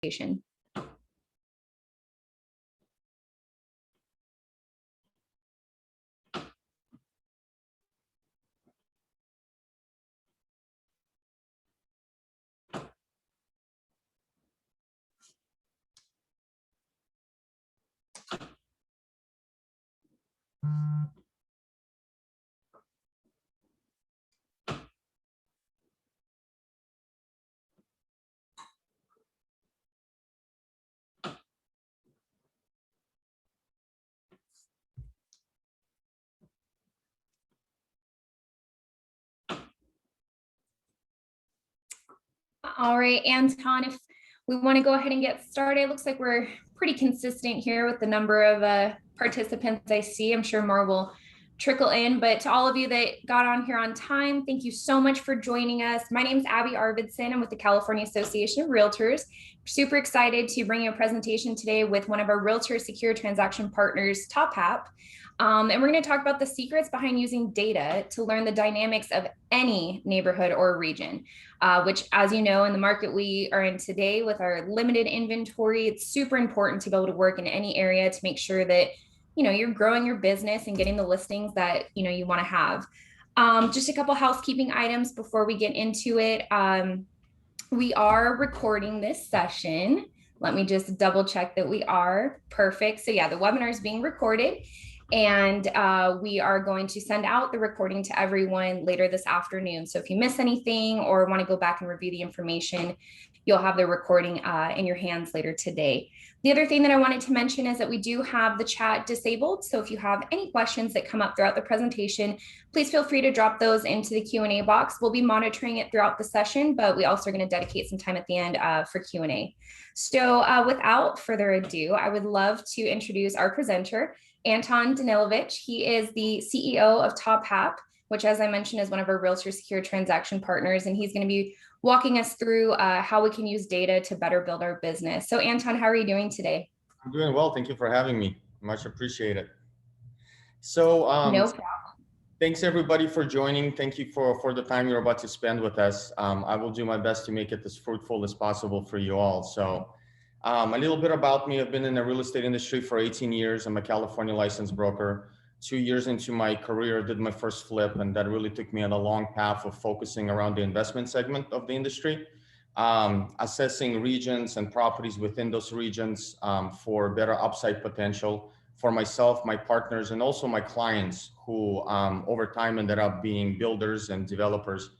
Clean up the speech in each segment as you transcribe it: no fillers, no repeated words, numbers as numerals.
presentation. All right, Anton, if we want to go ahead and get started, it looks like we're pretty consistent here with the number of participants I see. I'm sure more will trickle in, but to all of you that got on here on time, thank you so much for joining us. My name is Abby Arvidsson. I'm with the California Association of Realtors. Super excited to bring you a presentation today with one of our realtor secure transaction partners, TopHap. And we're going to talk about the secrets behind using data to learn the dynamics of any neighborhood or region, which, as you know, in the market we are in today with our limited inventory, it's super important to be able to work in any area to make sure that, you know, you're growing your business and getting the listings that, you know, you want to have. Just a couple housekeeping items before we get into it. We are recording this session. Let me just double check that we are. Perfect. So yeah, the webinar is being recorded. And we are going to send out the recording to everyone later this afternoon. So if you miss anything or want to go back and review the information, you'll have the recording in your hands later today. The other thing that I wanted to mention is that we do have the chat disabled. So if you have any questions that come up throughout the presentation, please feel free to drop those into the Q&A box. We'll be monitoring it throughout the session, but we also are going to dedicate some time at the end for Q&A. So without further ado, I would love to introduce our presenter, Anton Danilovich. He is the CEO of TopHap, which, as I mentioned, is one of our realtor secure transaction partners. And he's going to be walking us through how we can use data to better build our business. So Anton, how are you doing today? I'm doing well. Thank you for having me. Much appreciated. So no problem. Thanks everybody for joining. Thank you for the time you're about to spend with us. I will do my best to make it as fruitful as possible for you all. So a little bit about me. I've been in the real estate industry for 18 years. I'm a California licensed broker. 2 years into my career, I did my first flip, and that really took me on a long path of focusing around the investment segment of the industry, assessing regions and properties within those regions for better upside potential for myself, my partners, and also my clients who over time ended up being builders and developers.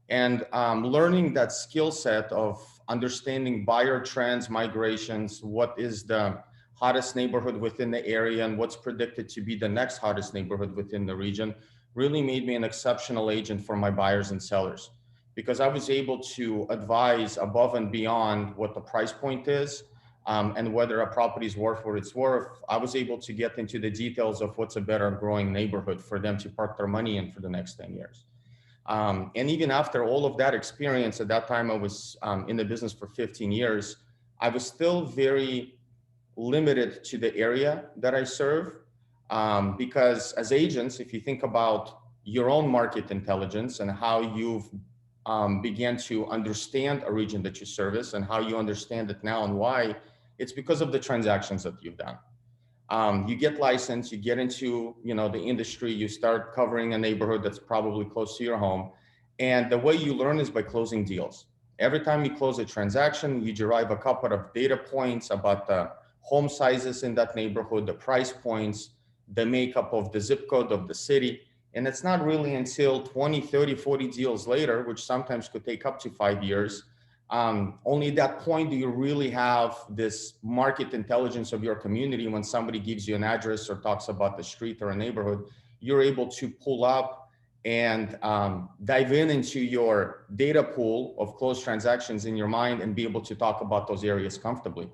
And learning that skill set of understanding buyer trends, migrations, what is the hottest neighborhood within the area and what's predicted to be the next hottest neighborhood within the region really made me an exceptional agent for my buyers and sellers, because I was able to advise above and beyond what the price point is and whether a property is worth what it's worth. I was able to get into the details of what's a better growing neighborhood for them to park their money in for the next 10 years. And even after all of that experience, at that time I was in the business for 15 years, I was still very limited to the area that I serve, because as agents, if you think about your own market intelligence and how you've began to understand a region that you service and how you understand it now and why, it's because of the transactions that you've done. You get licensed, you get into the industry, you start covering a neighborhood that's probably close to your home. And the way you learn is by closing deals. Every time you close a transaction, you derive a couple of data points about the home sizes in that neighborhood, the price points, the makeup of the zip code of the city. And it's not really until 20, 30, 40 deals later, which sometimes could take up to 5 years, only at that point do you really have this market intelligence of your community. When somebody gives you an address or talks about the street or a neighborhood, you're able to pull up and dive into your data pool of closed transactions in your mind and be able to talk about those areas comfortably.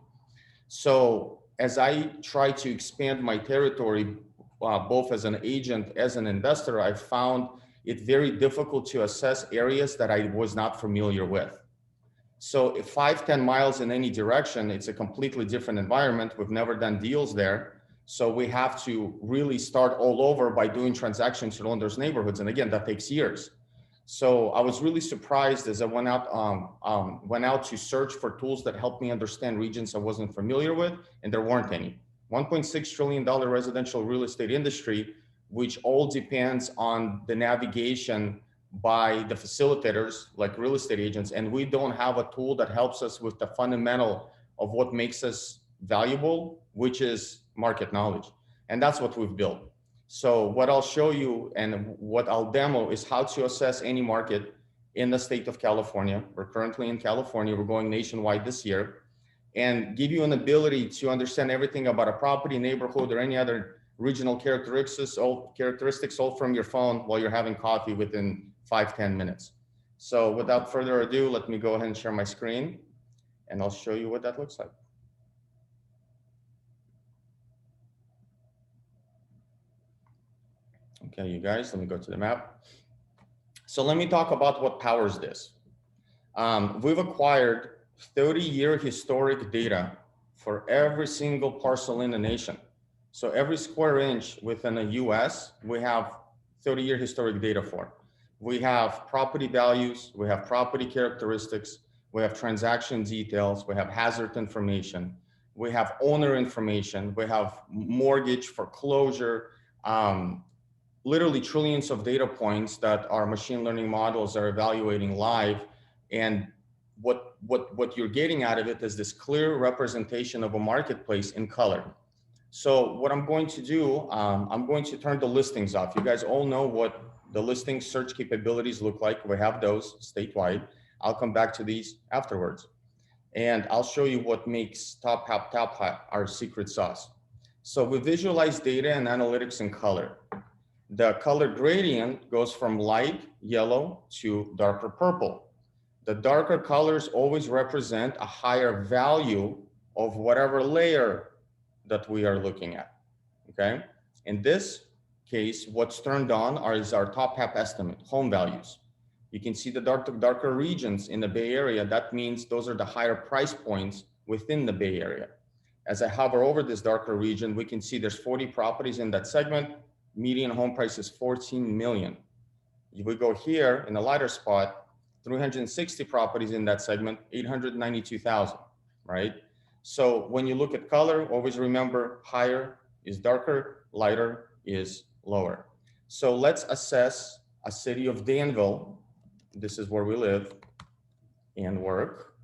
So as I try to expand my territory, both as an agent, as an investor, I found it very difficult to assess areas that I was not familiar with. So if 5-10 miles in any direction, it's a completely different environment. We've never done deals there. So we have to really start all over by doing transactions in all those neighborhoods. And again, that takes years. So I was really surprised as I went out to search for tools that helped me understand regions I wasn't familiar with, and there weren't any. $1.6 trillion residential real estate industry, which all depends on the navigation by the facilitators like real estate agents, and we don't have a tool that helps us with the fundamental of what makes us valuable, which is market knowledge. And that's what we've built. So what I'll show you and what I'll demo is how to assess any market in the state of California. We're currently in California. We're going nationwide this year, and give you an ability to understand everything about a property, neighborhood, or any other regional characteristics, all from your phone while you're having coffee within 5-10 minutes. So without further ado, let me go ahead and share my screen, and I'll show you what that looks like. Okay, you guys, let me go to the map. So let me talk about what powers this. We've acquired 30-year historic data for every single parcel in the nation. So every square inch within the US, we have 30-year historic data for. We have property values, we have property characteristics, we have transaction details, we have hazard information, we have owner information, we have mortgage foreclosure, literally trillions of data points that our machine learning models are evaluating live. And what you're getting out of it is this clear representation of a marketplace in color. So what I'm going to do, I'm going to turn the listings off. You guys all know what the listing search capabilities look like. We have those statewide. I'll come back to these afterwards. And I'll show you what makes TopHap our secret sauce. So we visualize data and analytics in color. The color gradient goes from light yellow to darker purple. The darker colors always represent a higher value of whatever layer that we are looking at, okay? In this case, what's turned on is our TopHap estimate, home values. You can see the darker regions in the Bay Area. That means those are the higher price points within the Bay Area. As I hover over this darker region, we can see there's 40 properties in that segment. Median home price is 14 million. If we go here in the lighter spot, 360 properties in that segment, 892,000, right? So when you look at color, always remember higher is darker, lighter is lower. So let's assess a city of Danville. This is where we live and work.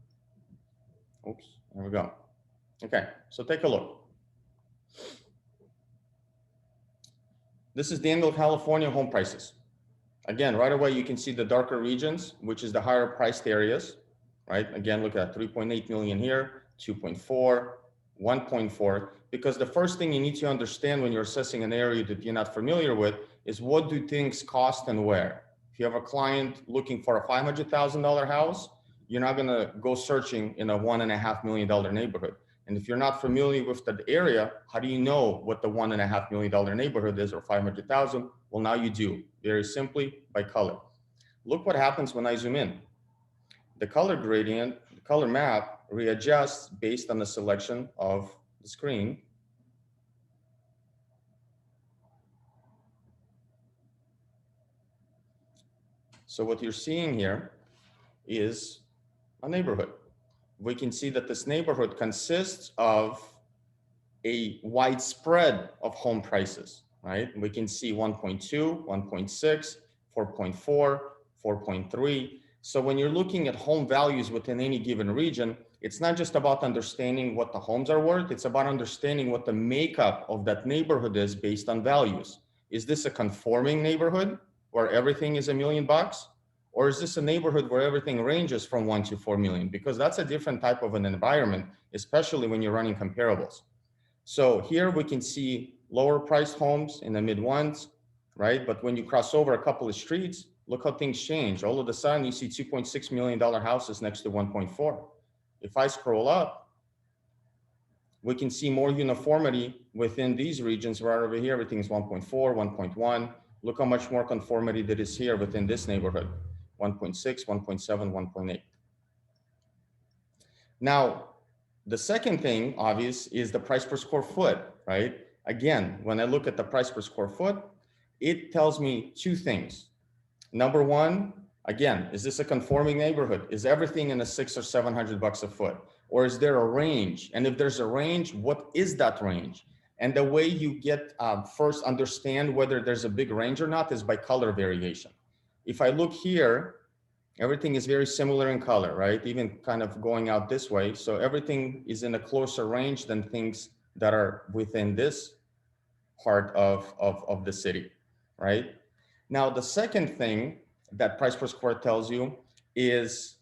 Oops, there we go. Okay, so take a look. This is Danville, California home prices. Again, right away, you can see the darker regions, which is the higher priced areas, right? Again, look at 3.8 million here, 2.4, 1.4, because the first thing you need to understand when you're assessing an area that you're not familiar with is what do things cost and where. If you have a client looking for a $500,000 house, you're not gonna go searching in a $1.5 million neighborhood. And if you're not familiar with the area, how do you know what the $1.5 million neighborhood is or 500,000? Well, now you do, very simply by color. Look what happens when I zoom in. The color gradient, the color map readjusts based on the selection of the screen. So what you're seeing here is a neighborhood. We can see that this neighborhood consists of a wide spread of home prices, right? We can see 1.2, 1.6, 4.4, 4.3. So when you're looking at home values within any given region, it's not just about understanding what the homes are worth, it's about understanding what the makeup of that neighborhood is based on values. Is this a conforming neighborhood where everything is $1 million? Or is this a neighborhood where everything ranges from 1 to 4 million? Because that's a different type of an environment, especially when you're running comparables. So here we can see lower priced homes in the mid ones, right? But when you cross over a couple of streets, look how things change. All of a sudden you see $2.6 million houses next to 1.4. If I scroll up, we can see more uniformity within these regions. Right over here, everything's 1.4, 1.1. Look how much more conformity that is here within this neighborhood. 1.6, 1.7, 1.8. Now, the second thing, obvious, is the price per square foot, right? Again, when I look at the price per square foot, it tells me two things. Number one, Again, is this a conforming neighborhood? Is everything in the $600 or $700 a foot? Or is there a range? And if there's a range, what is that range? And the way you get first understand whether there's a big range or not is by color variation. If I look here, everything is very similar in color, right? Even kind of going out this way. So everything is in a closer range than things that are within this part of the city, right? Now, the second thing that price per square tells you is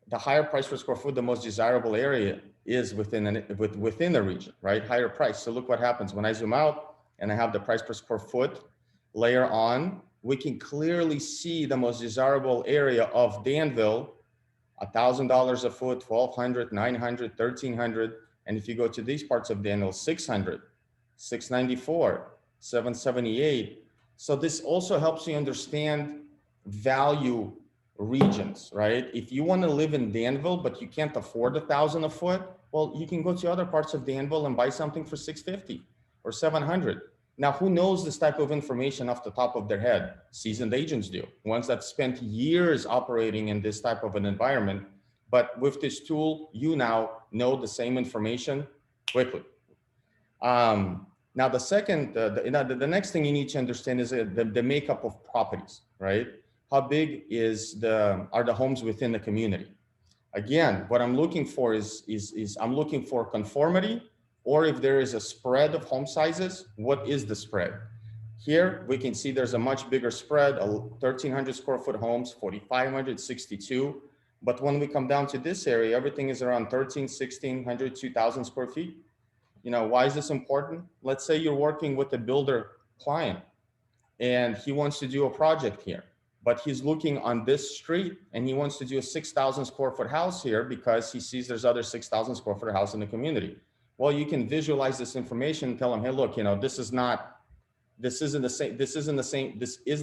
the higher price per square foot, the most desirable area is within the region, right? Higher price. So look what happens when I zoom out and I have the price per square foot layer on, we can clearly see the most desirable area of Danville, $1,000 a foot, 1,200, 900, 1,300. And if you go to these parts of Danville, 600, 694, 778. So this also helps you understand value regions, right? If you want to live in Danville, but you can't afford 1,000 a foot, well, you can go to other parts of Danville and buy something for 650 or 700. Now, who knows this type of information off the top of their head? Seasoned agents do, ones that spent years operating in this type of an environment. But with this tool, you now know the same information quickly. Now, the second, the next thing you need to understand is the makeup of properties, right? How big are the homes within the community? Again, what I'm looking for is I'm looking for conformity, or if there is a spread of home sizes, what is the spread? Here we can see there's a much bigger spread, 1,300 square foot homes, 4,500, 62. But when we come down to this area, everything is around 1,300, 1,600, 2,000 square feet. You know, why is this important? Let's say you're working with a builder client and he wants to do a project here, but he's looking on this street and he wants to do a 6,000 square foot house here because he sees there's other 6,000 square foot house in the community. Well, you can visualize this information and tell him, hey, look, you know, this is the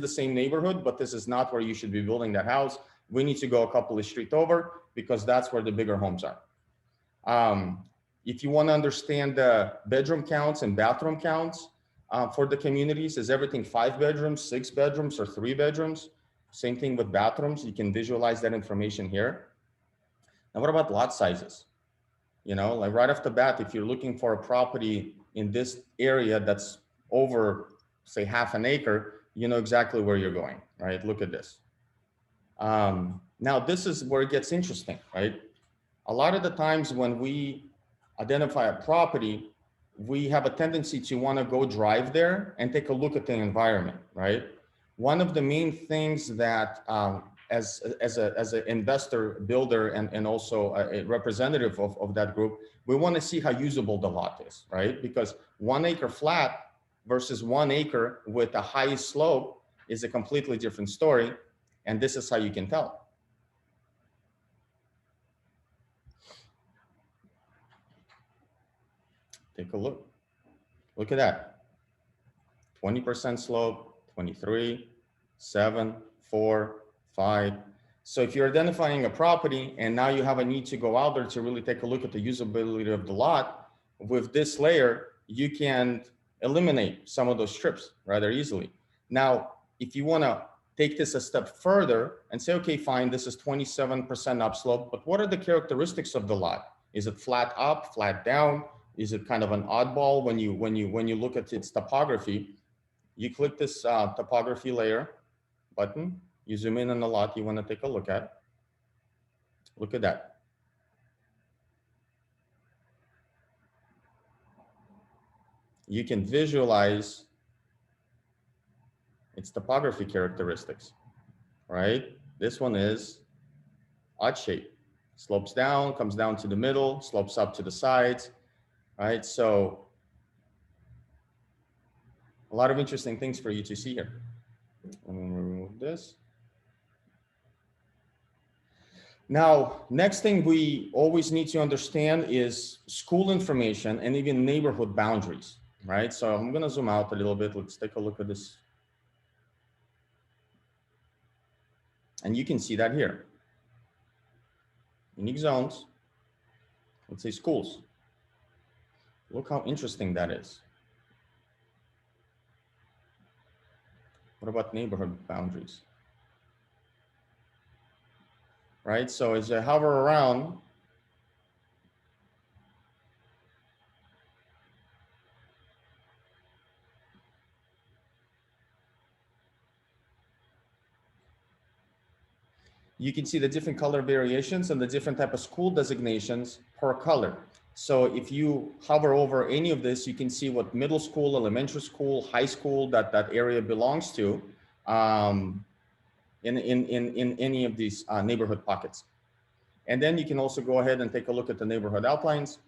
same neighborhood, but this is not where you should be building that house. We need to go a couple of streets over because that's where the bigger homes are. If you want to understand the bedroom counts and bathroom counts for the communities, is everything 5 bedrooms, 6 bedrooms, or 3 bedrooms? Same thing with bathrooms. You can visualize that information here. Now, what about lot sizes? You know, like right off the bat, if you're looking for a property in this area that's over, say, half an acre, you know exactly where you're going, right? Look at this. Now, this is where it gets interesting, right? A lot of the times when we identify a property, we have a tendency to want to go drive there and take a look at the environment, right? One of the main things that as an investor, builder, and also a representative of that group, we want to see how usable the lot is, right? Because 1 acre flat versus 1 acre with a high slope is a completely different story. And this is how you can tell. Take a look. Look at that. 20% slope, 23, 7, 4, 5. So if you're identifying a property and now you have a need to go out there to really take a look at the usability of the lot, with this layer, you can eliminate some of those strips rather easily. Now, if you want to take this a step further and say, okay, fine, this is 27% upslope, but what are the characteristics of the lot? Is it flat up, flat down? Is it kind of an oddball when you look at its topography? You click this topography layer button, you zoom in on the lot you want to take a look at. Look at that. You can visualize its topography characteristics, right? This one is odd shape. Slopes down, comes down to the middle, slopes up to the sides, right? So a lot of interesting things for you to see here. I'm going to remove this. Now, next thing we always need to understand is school information and even neighborhood boundaries, right? So I'm going to zoom out a little bit. Let's take a look at this. And you can see that here. Unique zones, let's say schools. Look how interesting that is. What about neighborhood boundaries? right? So as I hover around, you can see the different color variations and the different type of school designations per color. So if you hover over any of this, you can see what middle school, elementary school, high school that area belongs to in any of these neighborhood pockets. And then you can also go ahead and take a look at the neighborhood outlines.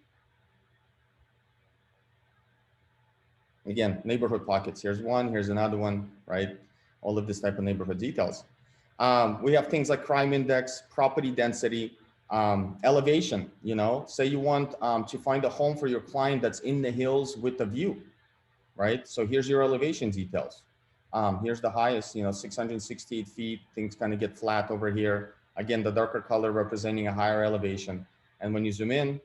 Again, neighborhood pockets. Here's one, here's another one, right? All of this type of neighborhood details. We have things like crime index, property density, elevation. You know, say you want to find a home for your client that's in the hills with a view, right? So here's your elevation details. Here's the highest, you know, 668 feet. Things kind of get flat over here. Again, the darker color representing a higher elevation. And when you zoom in,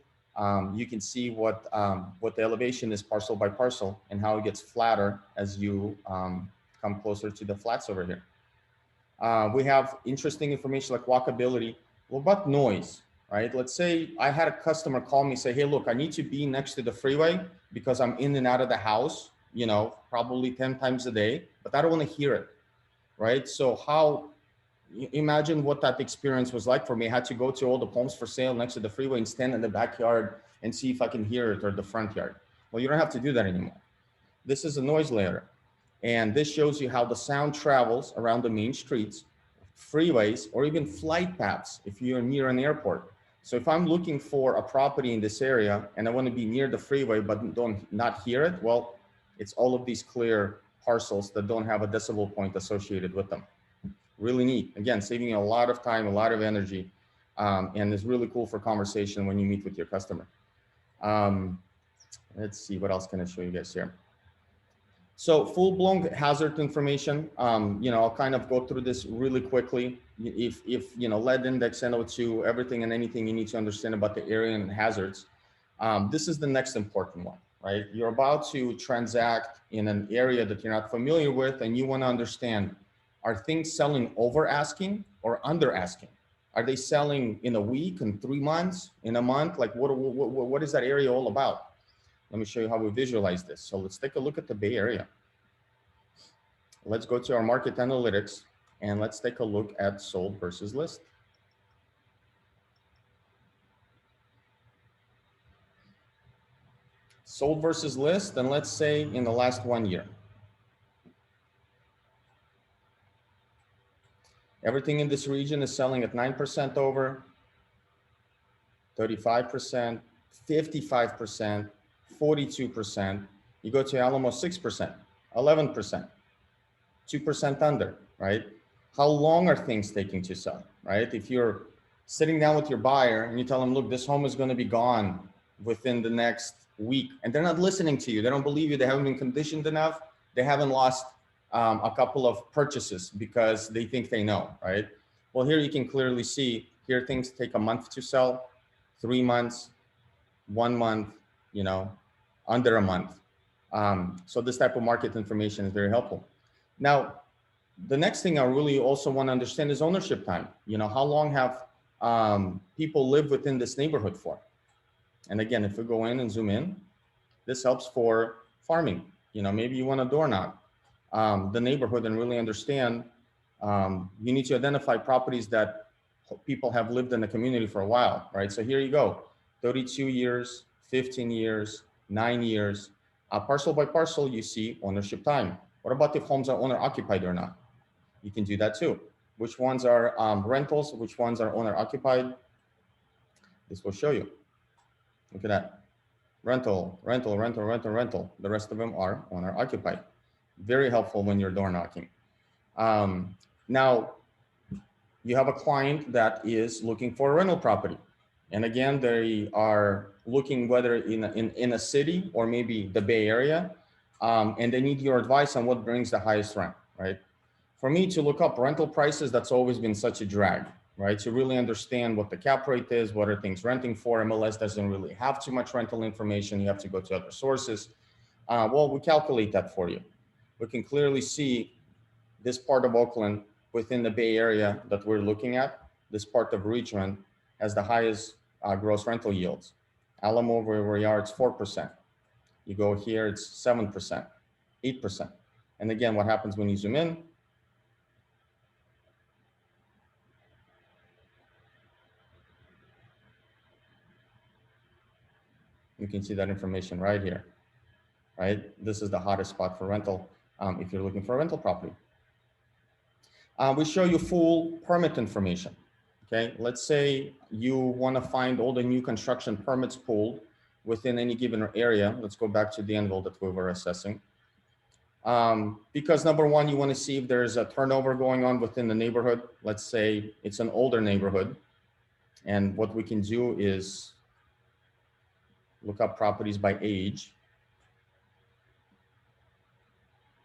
you can see what the elevation is parcel by parcel and how it gets flatter as you come closer to the flats over here. We have interesting information like walkability. What about noise, right? Let's say I had a customer call me, say, hey, look, I need to be next to the freeway because I'm in and out of the house, you know, probably 10 times a day, but I don't want to hear it, right? So how, imagine what that experience was like for me. I had to go to all the homes for sale next to the freeway and stand in the backyard and see if I can hear it, or the front yard. Well, you don't have to do that anymore. This is a noise layer. And this shows you how the sound travels around the main streets, freeways, or even flight paths if you're near an airport. So if I'm looking for a property in this area and I want to be near the freeway but don't not hear it, well, it's all of these clear parcels that don't have a decibel point associated with them. Really neat. Again, saving you a lot of time, a lot of energy, and is really cool for conversation when you meet with your customer. Let's see, what else can I show you guys here? So full-blown hazard information, you know, I'll kind of go through this really quickly. If you know, lead index, NO2, everything and anything you need to understand about the area and hazards. This is the next important one, right? You're about to transact in an area that you're not familiar with, and you want to understand, are things selling over asking or under asking? Are they selling in a week, in 3 months, in a month? Like what is that area all about? Let me show you how we visualize this. So let's take a look at the Bay Area. Let's go to our market analytics and let's take a look at sold versus list. Sold versus list, and let's say in the last 1 year. Everything in this region is selling at 9% over, 35%, 55%, 42%. You go to Alamo, 6%, 11%, 2% under, right? How long are things taking to sell, right? If you're sitting down with your buyer and you tell them, look, this home is going to be gone within the next week, and they're not listening to you, they don't believe you, they haven't been conditioned enough, they haven't lost a couple of purchases because they think they know, right? Well, here you can clearly see, here things take a month to sell, 3 months, 1 month, you know, under a month. So this type of market information is very helpful. Now, the next thing I really also want to understand is ownership time. You know, how long have people lived within this neighborhood for? And again, if we go in and zoom in, this helps for farming. You know, maybe you want to door knock the neighborhood and really understand. You need to identify properties that people have lived in the community for a while, right? So here you go, 32 years, 15 years, 9 years. Parcel by parcel, you see ownership time. What about if homes are owner occupied or not? You can do that too. Which ones are rentals, which ones are owner occupied? This will show you. Look at that. Rental, rental, rental, rental, rental. The rest of them are owner occupied. Very helpful when you're door knocking. Now, you have a client that is looking for a rental property. And again, they are looking whether in a city or maybe the Bay Area, and they need your advice on what brings the highest rent, right? For me to look up rental prices, that's always been such a drag, right? To really understand what the cap rate is, what are things renting for. MLS doesn't really have too much rental information. You have to go to other sources. Well, we calculate that for you. We can clearly see this part of Oakland within the Bay Area that we're looking at. this part of Richmond has the highest gross rental yields. Alamo, where we are, it's 4%. You go here, it's 7%, 8%. And again, what happens when you zoom in? You can see that information right here, right? This is the hottest spot for rental if you're looking for a rental property. We show you full permit information, okay? Let's say you wanna find all the new construction permits pulled within any given area. Let's go back to Danville that we were assessing. Because number one, you wanna see if there's a turnover going on within the neighborhood. Let's say it's an older neighborhood. And what we can do is look up properties by age.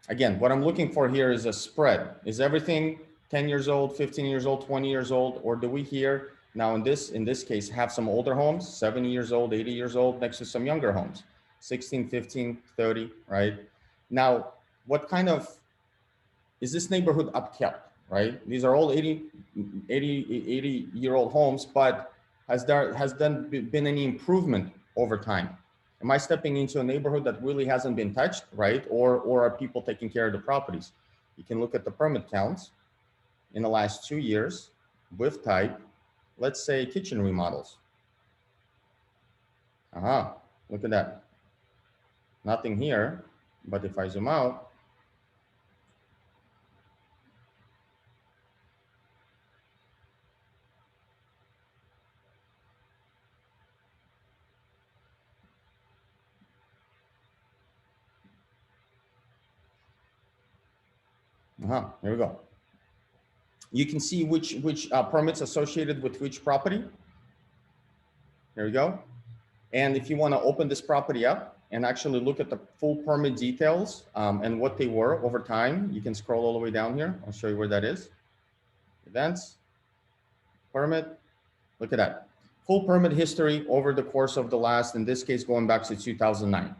Again, what I'm looking for here is a spread. Is everything 10 years old, 15 years old, 20 years old, or do we here now in this case have some older homes, 70 years old, 80 years old, next to some younger homes, 16, 15, 30, right? Now, what kind of, is this neighborhood upkept, right? These are all 80-year-old homes, but has there been any improvement over time? Am I stepping into a neighborhood that really hasn't been touched, right? Or are people taking care of the properties? You can look at the permit counts in the last 2 years with type, let's say kitchen remodels. Look at that. Nothing here, but if I zoom out, here we go. You can see which permits associated with which property. There we go. And if you want to open this property up and actually look at the full permit details and what they were over time, you can scroll all the way down here. I'll show you where that is. Events, permit, look at that. Full permit history over the course of the last, in this case, going back to 2009.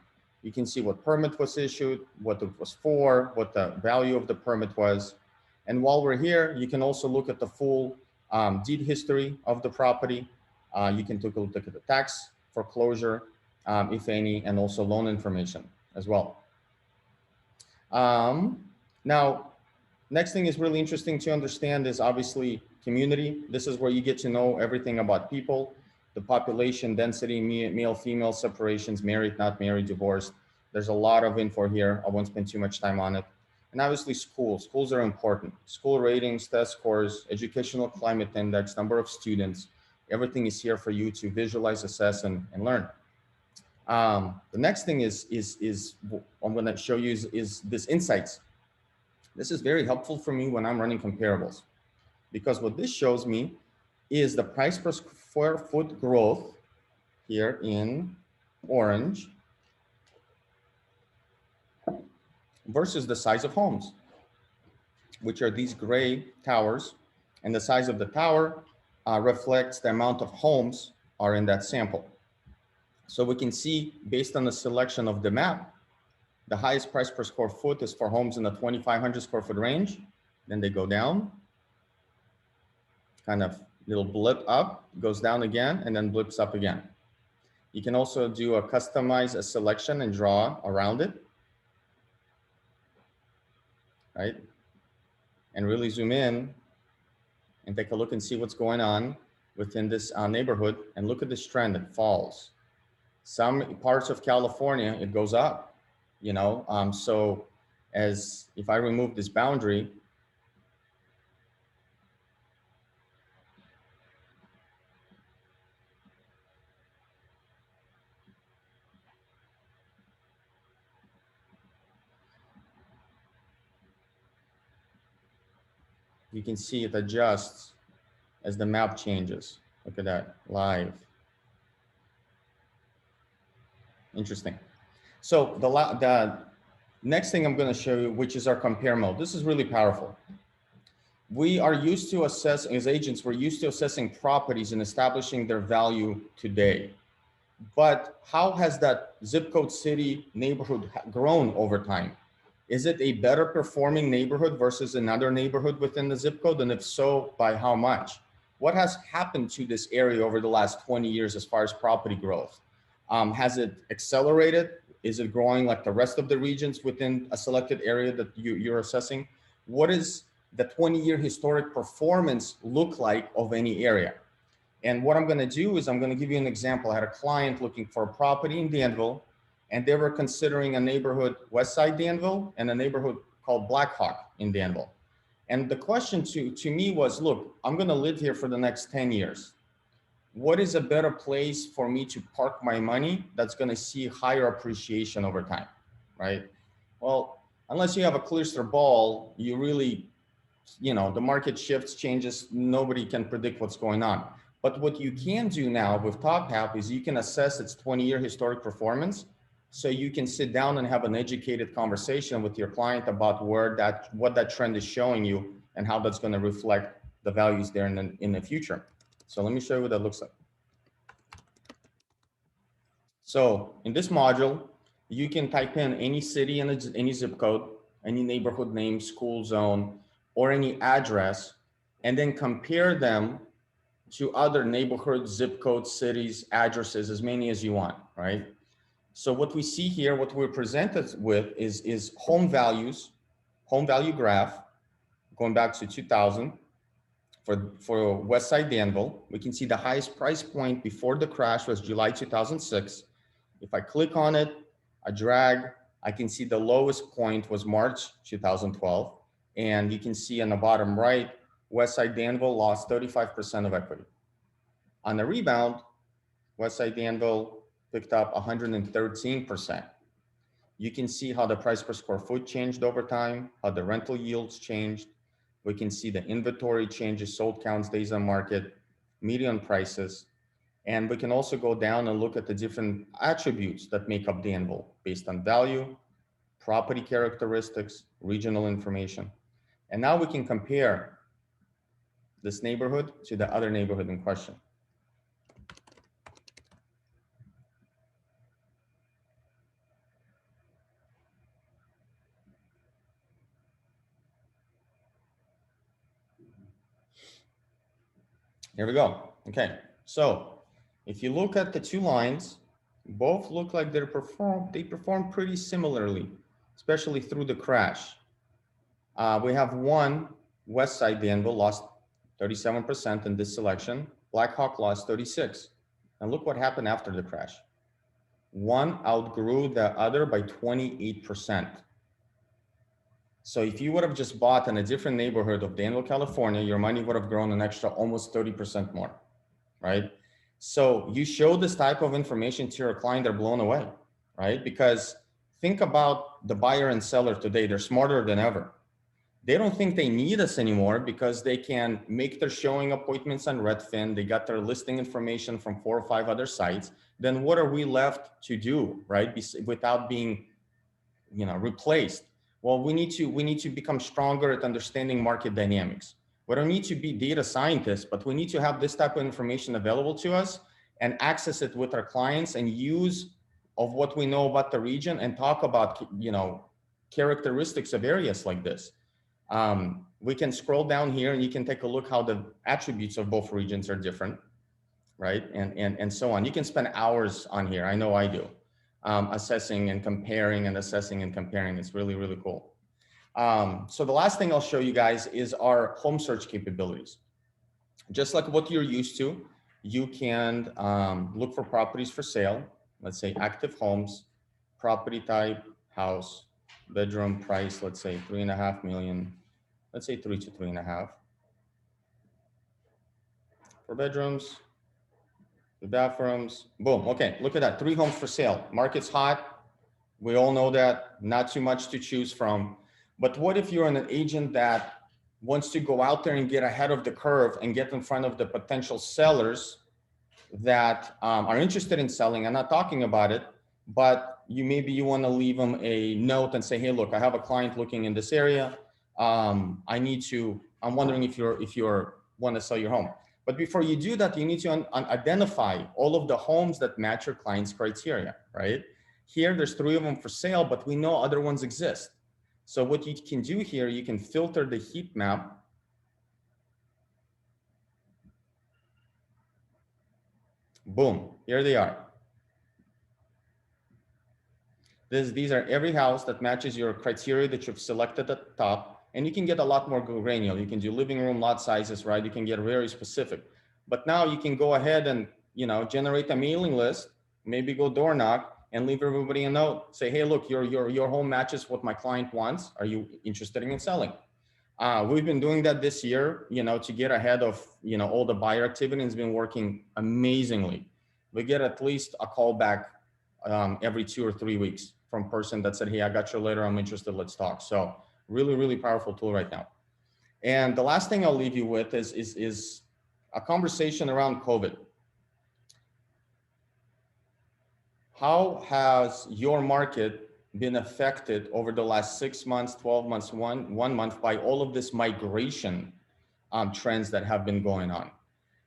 You can see what permit was issued, what it was for, what the value of the permit was. And while we're here, you can also look at the full deed history of the property. You can take a look at the tax, foreclosure, if any, and also loan information as well. Now, next thing is really interesting to understand is obviously community. This is where you get to know everything about people, the population, density, male, female, separations, married, not married, divorced. There's a lot of info here. I won't spend too much time on it. And obviously schools. Schools are important. School ratings, test scores, educational climate index, number of students. Everything is here for you to visualize, assess, and learn. The next thing is I'm going to show you is this insights. This is very helpful for me when I'm running comparables, because what this shows me is the price per square foot growth here in orange versus the size of homes, which are these gray towers, and the size of the tower reflects the amount of homes are in that sample. So we can see based on the selection of the map, the highest price per square foot is for homes in the 2,500 square foot range. Then they go down, kind of little blip up, goes down again, and then blips up again. You can also do a customize a selection and draw around it, right? And really zoom in and take a look and see what's going on within this neighborhood, and look at this trend, it falls. Some parts of California, it goes up, you know? So as if I remove this boundary, you can see it adjusts as the map changes. Look at that, live. Interesting. So the next thing I'm going to show you, which is our compare mode. This is really powerful. We are used to assessing, as agents, we're used to assessing properties and establishing their value today. But how has that zip code city neighborhood grown over time? Is it a better performing neighborhood versus another neighborhood within the zip code? And if so, by how much? what has happened to this area over the last 20 years as far as property growth? Has it accelerated? Is it growing like the rest of the regions within a selected area that you're assessing? What is the 20-year historic performance look like of any area? And what I'm going to do is I'm going to give you an example. I had a client looking for a property in Danville, and they were considering a neighborhood west side Danville and a neighborhood called Black Hawk in Danville. And the question to me was, look, I'm going to live here for the next 10 years. What is a better place for me to park my money that's going to see higher appreciation over time, right? Well, unless you have a crystal ball, you really, the market shifts, changes, nobody can predict what's going on. But what you can do now with TopHap is you can assess its 20-year historic performance. So you can sit down and have an educated conversation with your client about what that trend is showing you and how that's going to reflect the values there in the future. So let me show you what that looks like. So in this module, you can type in any city and any zip code, any neighborhood name, school zone, or any address, and then compare them to other neighborhoods, zip codes, cities, addresses, as many as you want, right? So what we see here, what we're presented with is home value graph, going back to 2000 for West Side Danville. We can see the highest price point before the crash was July 2006. If I click on it, I drag, I can see the lowest point was March 2012. And you can see on the bottom right, West Side Danville lost 35% of equity. On the rebound, West Side Danville picked up 113%. You can see how the price per square foot changed over time, how the rental yields changed. We can see the inventory changes, sold counts, days on market, median prices. And we can also go down and look at the different attributes that make up Danville based on value, property characteristics, regional information. And now we can compare this neighborhood to the other neighborhood in question. Here we go. Okay, so if you look at the two lines, both look like they perform pretty similarly, especially through the crash. We have one, West Side Danville lost 37% in this selection. Black Hawk lost 36. And look what happened after the crash. One outgrew the other by 28%. So if you would have just bought in a different neighborhood of Danville, California, your money would have grown an extra almost 30% more, right? So you show this type of information to your client, they're blown away, right? Because think about the buyer and seller today, they're smarter than ever. They don't think they need us anymore because they can make their showing appointments on Redfin. They got their listing information from 4 or 5 other sites. Then what are we left to do, right? Without being, replaced. Well, we need to become stronger at understanding market dynamics. We don't need to be data scientists, but we need to have this type of information available to us and access it with our clients and use of what we know about the region and talk about, characteristics of areas like this. We can scroll down here and you can take a look how the attributes of both regions are different, right? And so on. You can spend hours on here. I know I do. Assessing and comparing and assessing and comparing. It's really, really cool. So the last thing I'll show you guys is our home search capabilities. Just like what you're used to, you can look for properties for sale. Let's say active homes, property type, house, bedroom price, let's say 3.5 million. Let's say 3 to 3.5. For bedrooms, the bathrooms, boom. Okay, look at that, 3 homes for sale. Market's hot. We all know that, not too much to choose from. But what if you're an agent that wants to go out there and get ahead of the curve and get in front of the potential sellers that are interested in selling? I'm not talking about it, but maybe you want to leave them a note and say, hey, look, I have a client looking in this area. I'm wondering if you're want to sell your home. But before you do that, you need to identify all of the homes that match your client's criteria, right? Here, there's 3 of them for sale, but we know other ones exist. So what you can do here, you can filter the heat map Boom, here they are. These are every house that matches your criteria that you've selected at the top, and you can get a lot more granular. You can do living room lot sizes, right? You can get very specific. But now you can go ahead and, you know, generate a mailing list, maybe go door knock and leave everybody a note. Say, hey, look, your home matches what my client wants. Are you interested in selling? We've been doing that this year, you know, to get ahead of, you know, all the buyer activity, and it's been working amazingly. We get at least a call back every 2 or 3 weeks from person that said, hey, I got your letter, I'm interested, let's talk. So really, really powerful tool right now. And the last thing I'll leave you with is a conversation around COVID. How has your market been affected over the last 6 months, 12 months, one month by all of this migration trends that have been going on?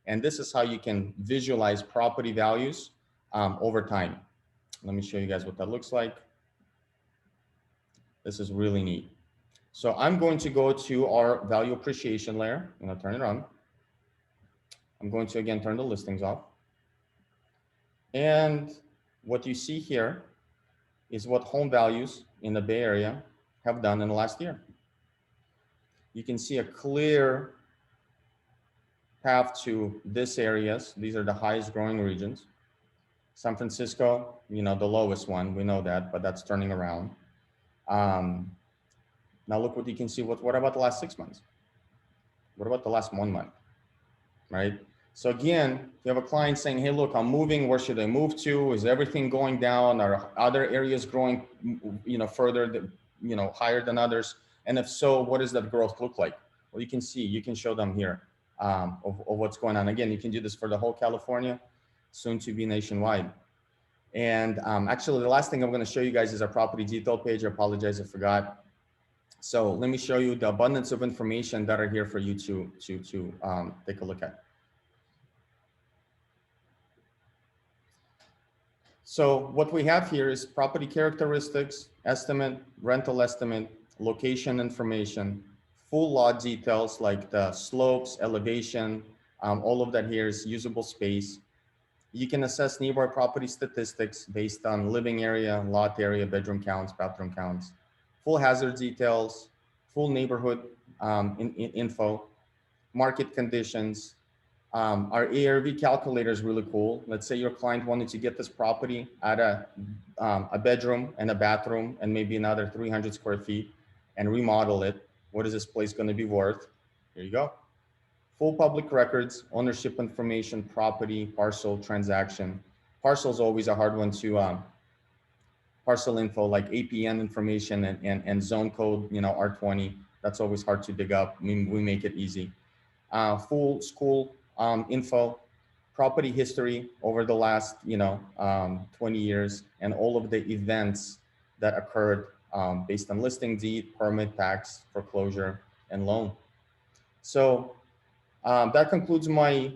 And this is how you can visualize property values over time. Let me show you guys what that looks like. This is really neat. So I'm going to go to our value appreciation layer. I'm going to turn it on. I'm going to, again, turn the listings off. And what you see here is what home values in the Bay Area have done in the last year. You can see a clear path to these areas. These are the highest growing regions. San Francisco, you know, the lowest one, we know that, but that's turning around. Now look what you can see. What about the last 6 months? What about the last 1 month, right? So again, you have a client saying, hey, look, I'm moving. Where should I move to? Is everything going down? Are other areas growing, you know, further, you know, higher than others? And if so, what does that growth look like? Well, you can see, you can show them here of what's going on. Again, you can do this for the whole California, soon to be nationwide. And actually, the last thing I'm going to show you guys is our property detail page. I apologize, I forgot. So let me show you the abundance of information that are here for you to take a look at. So what we have here is property characteristics, estimate, rental estimate, location information, full lot details like the slopes, elevation, all of that here is usable space. You can assess nearby property statistics based on living area, lot area, bedroom counts, bathroom counts, full hazard details, full neighborhood info, market conditions. Our ARV calculator is really cool. Let's say your client wanted to get this property at a bedroom and a bathroom and maybe another 300 square feet and remodel it. What is this place going to be worth? Here you go. Full public records, ownership information, property, parcel, transaction. Parcel is always a hard one to parcel info like APN information and zone code, you know, R20. That's always hard to dig up. We make it easy. Full school info, property history over the last, you know, 20 years, and all of the events that occurred based on listing, deed, permit, tax, foreclosure, and loan. So that concludes my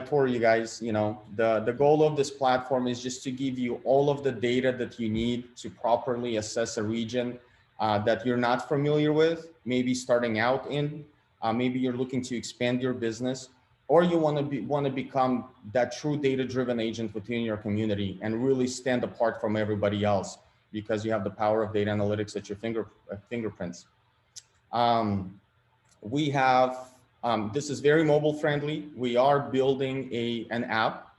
tour, you guys. You know, the goal of this platform is just to give you all of the data that you need to properly assess a region that you're not familiar with, maybe starting out in. Maybe you're looking to expand your business, or you want to become that true data-driven agent within your community and really stand apart from everybody else because you have the power of data analytics at your fingerprints. We have, this is very mobile friendly. We are building an app.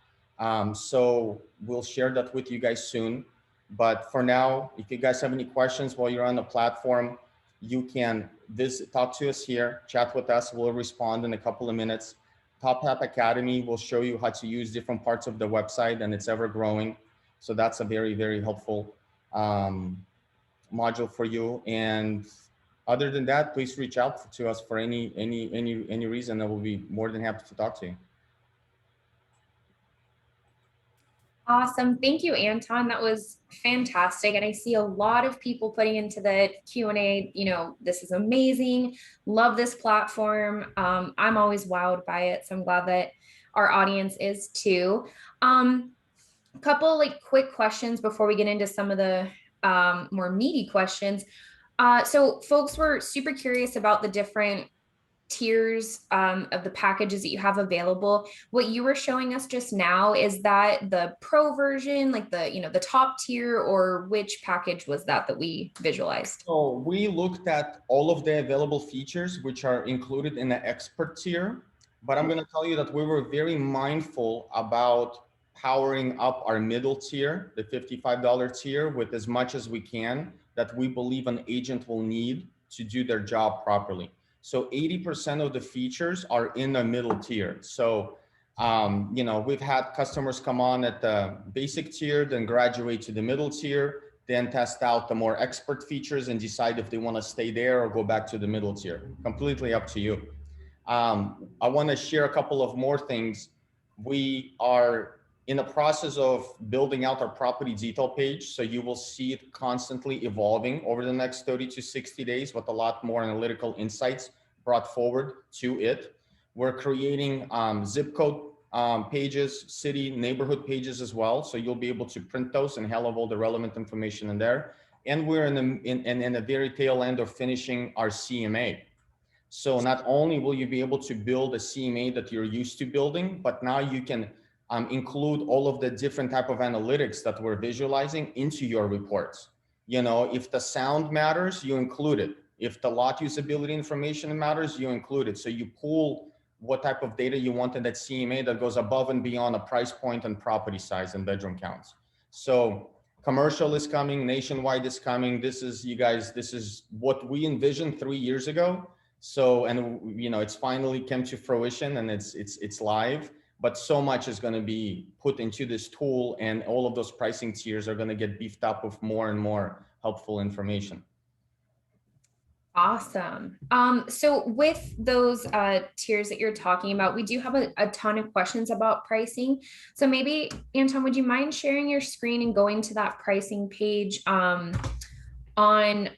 So we'll share that with you guys soon. But for now, if you guys have any questions while you're on the platform, you can talk to us here, chat with us. We'll respond in a couple of minutes. TopHap Academy will show you how to use different parts of the website, and it's ever growing. So that's a very, very helpful module for you. And other than that, please reach out to us for any reason, and we'll be more than happy to talk to you. Awesome. Thank you, Anton. That was fantastic. And I see a lot of people putting into the Q&A, you know, this is amazing. Love this platform. I'm always wowed by it. So I'm glad that our audience is too. A couple like quick questions before we get into some of the more meaty questions. So folks were super curious about the different tiers of the packages that you have available. What you were showing us just now, is that the pro version, like the top tier, or which package was that we visualized? So we looked at all of the available features which are included in the expert tier, but I'm going to tell you that we were very mindful about powering up our middle tier, the $55 tier, with as much as we can that we believe an agent will need to do their job properly. So 80% of the features are in the middle tier. So we've had customers come on at the basic tier, then graduate to the middle tier, then test out the more expert features and decide if they want to stay there or go back to the middle tier. Completely up to you. I want to share a couple of more things. We are in the process of building out our property detail page, so you will see it constantly evolving over the next 30 to 60 days with a lot more analytical insights brought forward to it. We're creating zip code pages, city, neighborhood pages as well. So you'll be able to print those and have all the relevant information in there. And we're in the very tail end of finishing our CMA. So not only will you be able to build a CMA that you're used to building, but now you can include all of the different type of analytics that we're visualizing into your reports. If the sound matters, you include it. If the lot usability information matters, you include it. So you pull what type of data you want in that CMA that goes above and beyond a price point and property size and bedroom counts. So commercial is coming, nationwide is coming. This is, you guys, this is what we envisioned 3 years ago. So, and it's finally came to fruition and it's live, but so much is going to be put into this tool, and all of those pricing tiers are going to get beefed up with more and more helpful information. Awesome. So with those tiers that you're talking about, we do have a ton of questions about pricing. So maybe, Anton, would you mind sharing your screen and going to that pricing page on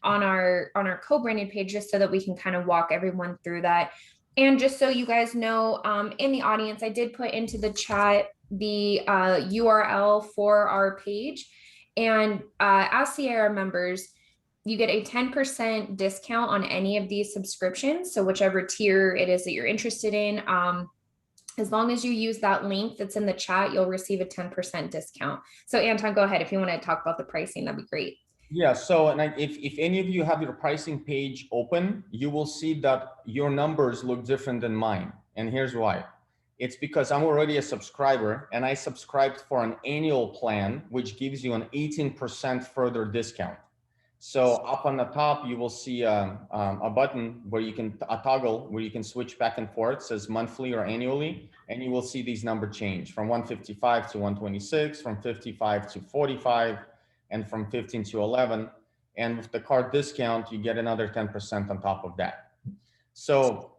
our co-branded page, just so that we can kind of walk everyone through that. And just so you guys know, in the audience, I did put into the chat the URL for our page. And as C.A.R. members, you get a 10% discount on any of these subscriptions. So whichever tier it is that you're interested in, as long as you use that link that's in the chat, you'll receive a 10% discount. So Anton, go ahead. If you want to talk about the pricing, that'd be great. Yeah, so and if any of you have your pricing page open, you will see that your numbers look different than mine. And here's why. It's because I'm already a subscriber and I subscribed for an annual plan, which gives you an 18% further discount. So up on the top, you will see a button where you can, a toggle where you can switch back and forth. It says monthly or annually, and you will see these numbers change from 155 to 126, from 55 to 45, and from 15 to 11. And with the card discount, you get another 10% on top of that. So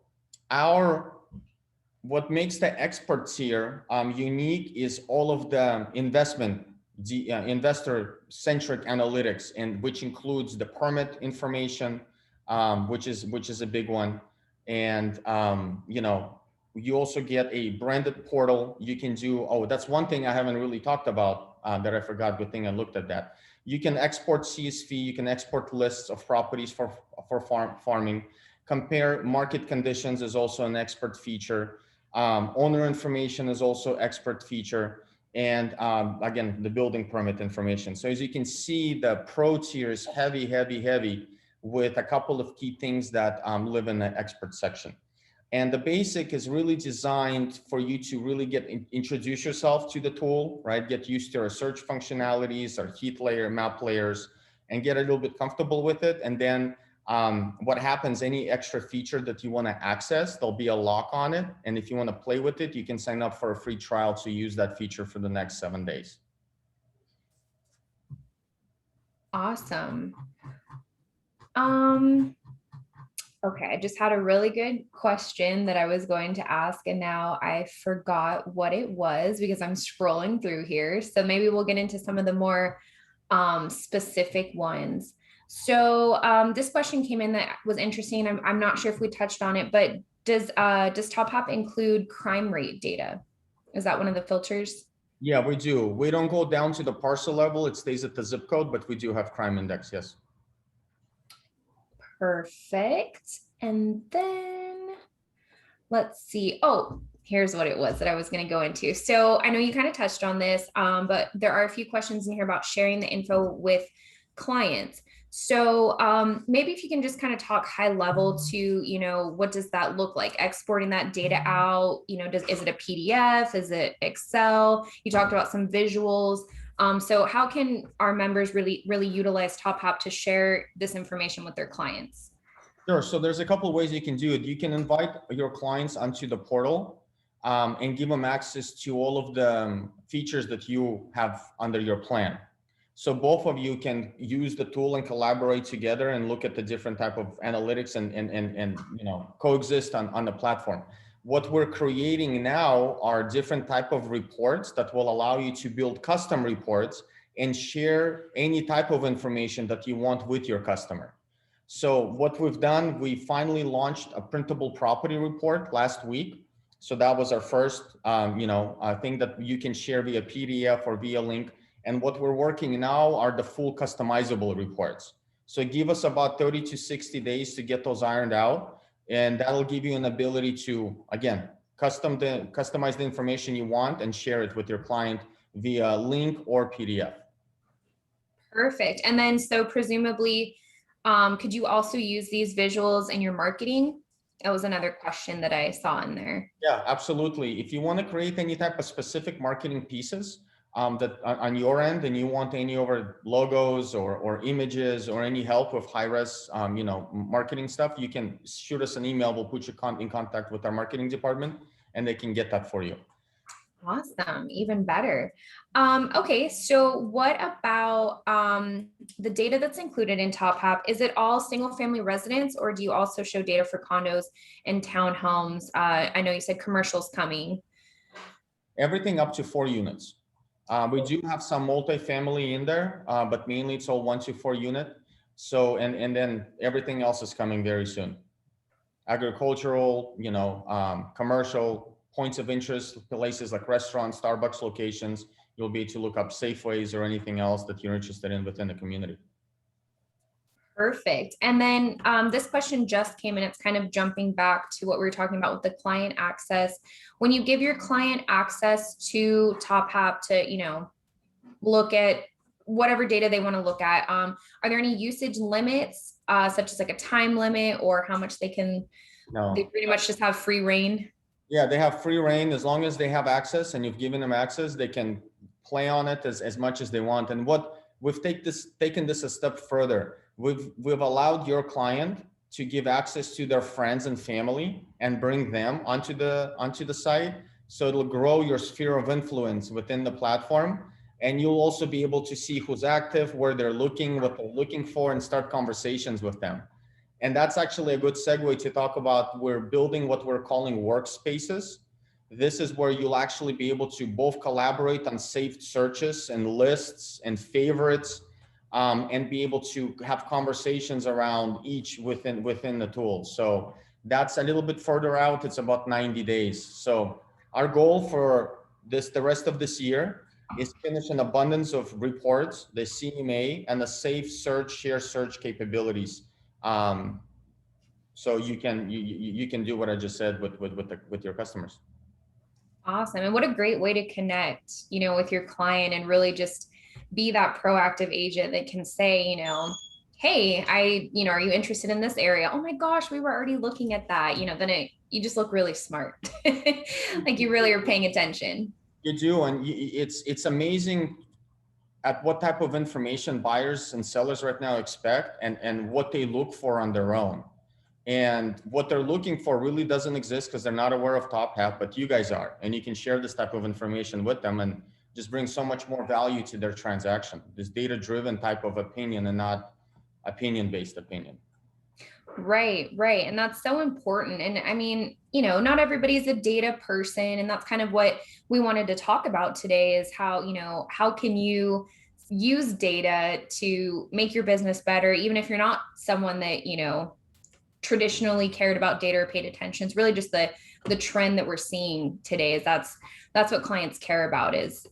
what makes the expert tier unique is all of the investor-centric analytics, and which includes the permit information, which is a big one. And you also get a branded portal. You can do, oh, that's one thing I haven't really talked about that I forgot. Good thing I looked at that. You can export CSV. You can export lists of properties for farming. Compare market conditions is also an expert feature. Owner information is also expert feature. And again, the building permit information. So as you can see, the pro tier is heavy with a couple of key things that live in the expert section. And the basic is really designed for you to really introduce yourself to the tool, right? Get used to our search functionalities, our heat layer, map layers, and get a little bit comfortable with it. And then what happens, any extra feature that you want to access, there'll be a lock on it. And if you want to play with it, you can sign up for a free trial to use that feature for the next 7 days. Awesome. Okay, I just had a really good question that I was going to ask, and now I forgot what it was because I'm scrolling through here. So maybe we'll get into some of the more specific ones. So this question came in that was interesting. I'm not sure if we touched on it, but does TopHap include crime rate data? Is that one of the filters? Yeah, we do. We don't go down to the parcel level. It stays at the zip code, but we do have crime index, yes. Perfect. And then let's see. Oh, here's what it was that I was going to go into. So I know you kind of touched on this, but there are a few questions in here about sharing the info with clients. So maybe if you can just kind of talk high level to, what does that look like? Exporting that data out, is it a PDF? Is it Excel? You talked about some visuals. So how can our members really utilize TopHap to share this information with their clients? Sure. So there's a couple of ways you can do it. You can invite your clients onto the portal and give them access to all of the features that you have under your plan. So both of you can use the tool and collaborate together and look at the different type of analytics and coexist on the platform. What we're creating now are different type of reports that will allow you to build custom reports and share any type of information that you want with your customer. So what we've done, we finally launched a printable property report last week. So that was our first, thing that you can share via PDF or via link. And what we're working now are the full customizable reports. So give us about 30 to 60 days to get those ironed out. And that'll give you an ability to, again, customize the information you want and share it with your client via link or PDF. Perfect. And then, so presumably, could you also use these visuals in your marketing? That was another question that I saw in there. Yeah, absolutely. If you want to create any type of specific marketing pieces that on your end, and you want any over logos or images or any help with high-res, marketing stuff, you can shoot us an email. We'll put you in contact with our marketing department, and they can get that for you. Awesome, even better. Okay, so what about the data that's included in TopHap? Is it all single family residents, or do you also show data for condos and townhomes? I know you said commercials coming. Everything up to 4 units. We do have some multifamily in there, but mainly it's all 1 to 4 unit. So, and then everything else is coming very soon. Agricultural, commercial, points of interest, places like restaurants, Starbucks locations. You'll be able to look up Safeways or anything else that you're interested in within the community. Perfect. And then this question just came in. It's kind of jumping back to what we were talking about with the client access. When you give your client access to TopHap to, look at whatever data they want to look at, are there any usage limits, such as like a time limit, or how much they can, No. They pretty much just have free reign? Yeah, they have free reign. As long as they have access and you've given them access, they can play on it as much as they want. And what we've taken this a step further. We've allowed your client to give access to their friends and family and bring them onto the site. So it'll grow your sphere of influence within the platform. And you'll also be able to see who's active, where they're looking, what they're looking for, and start conversations with them. And that's actually a good segue to talk about, we're building what we're calling workspaces. This is where you'll actually be able to both collaborate on saved searches and lists and favorites, and be able to have conversations around each within the tool. So that's a little bit further out. It's about 90 days. So our goal for the rest of this year is finish an abundance of reports, the CMA, and the safe search, share search capabilities. So you can do what I just said with your customers. Awesome. And what a great way to connect, with your client and really just be that proactive agent that can say, hey, are you interested in this area? Oh my gosh, we were already looking at that. Then you just look really smart. Like you really are paying attention. You do. And it's amazing at what type of information buyers and sellers right now expect and what they look for on their own. And what they're looking for really doesn't exist because they're not aware of TopHap, but you guys are, and you can share this type of information with them and just bring so much more value to their transaction. This data-driven type of opinion and not opinion-based opinion. Right. And that's so important. And I mean, not everybody's a data person. And that's kind of what we wanted to talk about today is how can you use data to make your business better, even if you're not someone that, traditionally cared about data or paid attention. It's really just the trend that we're seeing today is that's what clients care about, is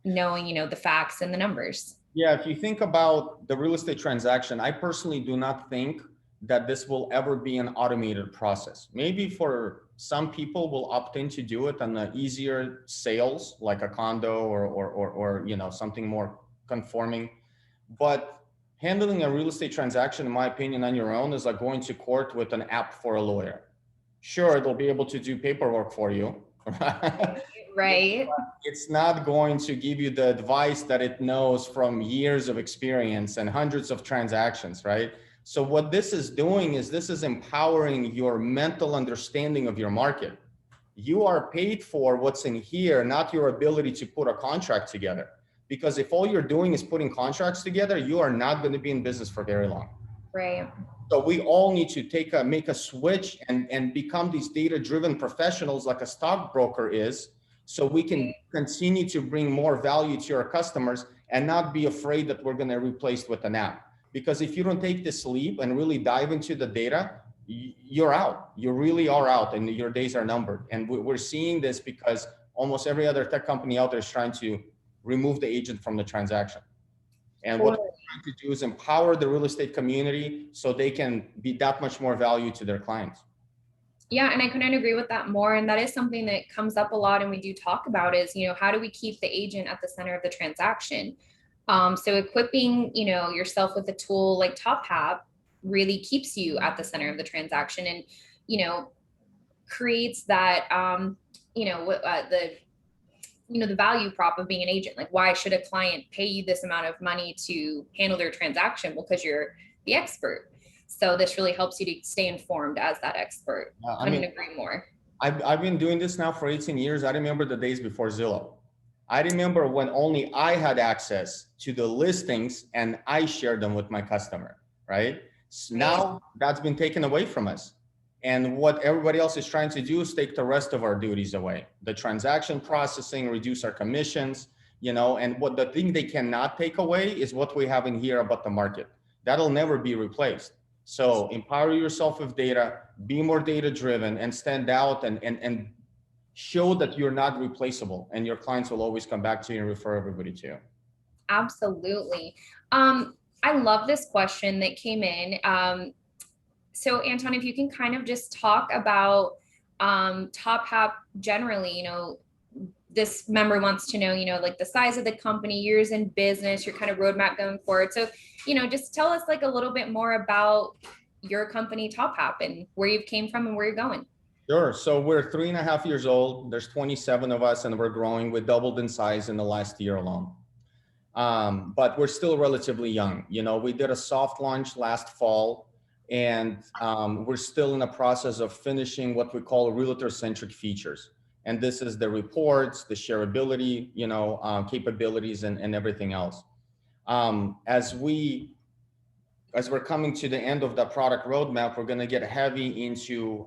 knowing, the facts and the numbers. Yeah. If you think about the real estate transaction, I personally do not think that this will ever be an automated process. Maybe for Some people will opt in to do it on the easier sales, like a condo or you know, something more conforming. But handling a real estate transaction, in my opinion, on your own is like going to court with an app for a lawyer. Sure, they'll be able to do paperwork for you. Right. It's not going to give you the advice that it knows from years of experience and hundreds of transactions, right? So what this is doing is this is empowering your mental understanding of your market. You are paid for what's in here, not your ability to put a contract together. Because if all you're doing is putting contracts together, you are not going to be in business for very long. Right. So we all need to make a switch and become these data-driven professionals like a stockbroker is, so we can continue to bring more value to your customers and not be afraid that we're going to replace with an app. Because if you don't take this leap and really dive into the data, you're out. You really are out, and your days are numbered. And we're seeing this because almost every other tech company out there is trying to remove the agent from the transaction. And what we're trying to do is empower the real estate community so they can be that much more value to their clients. Yeah, and I couldn't agree with that more. And that is something that comes up a lot, and we do talk about is, you know, how do we keep the agent at the center of the transaction? So equipping, you know, yourself with a tool like TopHap really keeps you at the center of the transaction, and, you know, creates that, the value prop of being an agent. Like, why should a client pay you this amount of money to handle their transaction? Well, because you're the expert. So this really helps you to stay informed as that expert. Couldn't agree more. I've been doing this now for 18 years. I remember the days before Zillow. I remember when only I had access to the listings and I shared them with my customer, right? So now that's been taken away from us. And what everybody else is trying to do is take the rest of our duties away. The transaction processing, reduce our commissions, you know, and what the thing they cannot take away is what we have in here about the market. That'll never be replaced. So empower yourself with data, be more data driven, and stand out and show that you're not replaceable, and your clients will always come back to you and refer everybody to you. Absolutely. I love this question that came in. So Anton, if you can kind of just talk about TopHap generally, you know, this member wants to know, you know, like the size of the company, years in business, your kind of roadmap going forward. So, you know, just tell us like a little bit more about your company, TopHap, and where you came from and where you're going. Sure. So we're 3.5 years old. There's 27 of us, and we're growing. We doubled in size in the last year alone. But we're still relatively young. You know, we did a soft launch last fall, and we're still in the process of finishing what we call realtor-centric features. And this is the reports, the shareability, you know, capabilities, and everything else. As we're coming to the end of the product roadmap, we're going to get heavy into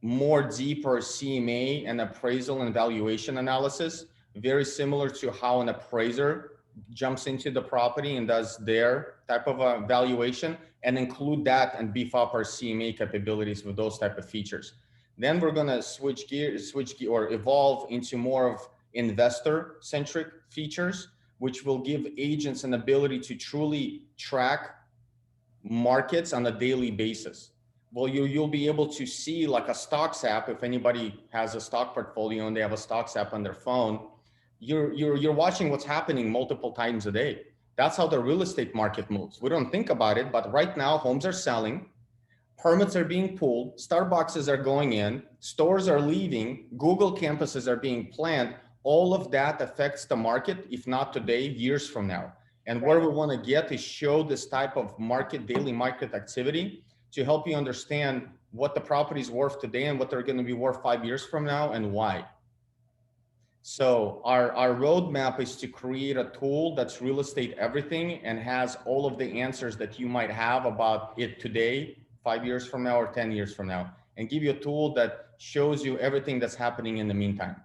more deeper CMA and appraisal and valuation analysis, very similar to how an appraiser jumps into the property and does their type of a valuation, and include that and beef up our CMA capabilities with those type of features. Then we're going to switch gear or evolve into more of investor centric features, which will give agents an ability to truly track markets on a daily basis. Well, you'll be able to see like a stocks app. If anybody has a stock portfolio and they have a stocks app on their phone, you're watching what's happening multiple times a day. That's how the real estate market moves. We don't think about it, but right now homes are selling, permits are being pulled, Starbucks are going in, stores are leaving, Google campuses are being planned. All of that affects the market, if not today, years from now. And where we want to get is show this type of daily market activity to help you understand what the property is worth today and what they're going to be worth 5 years from now and why. So our roadmap is to create a tool that's real estate everything and has all of the answers that you might have about it today, 5 years from now, or 10 years from now, and give you a tool that shows you everything that's happening in the meantime.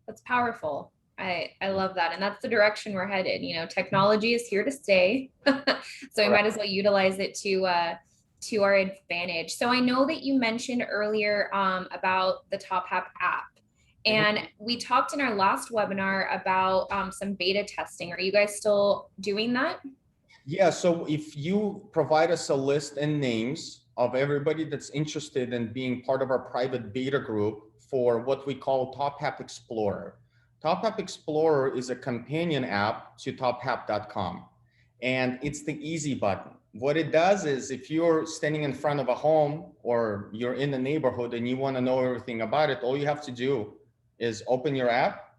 That's powerful. I love that. And that's the direction we're headed. You know, technology is here to stay. So we might as well utilize it to our advantage. So I know that you mentioned earlier about the TopHap app. And we talked in our last webinar about some beta testing. Are you guys still doing that? Yeah, so if you provide us a list and names of everybody that's interested in being part of our private beta group for what we call TopHap Explorer. TopHap Explorer is a companion app to tophap.com, and it's the easy button. What it does is if you're standing in front of a home or you're in the neighborhood and you want to know everything about it, all you have to do is open your app,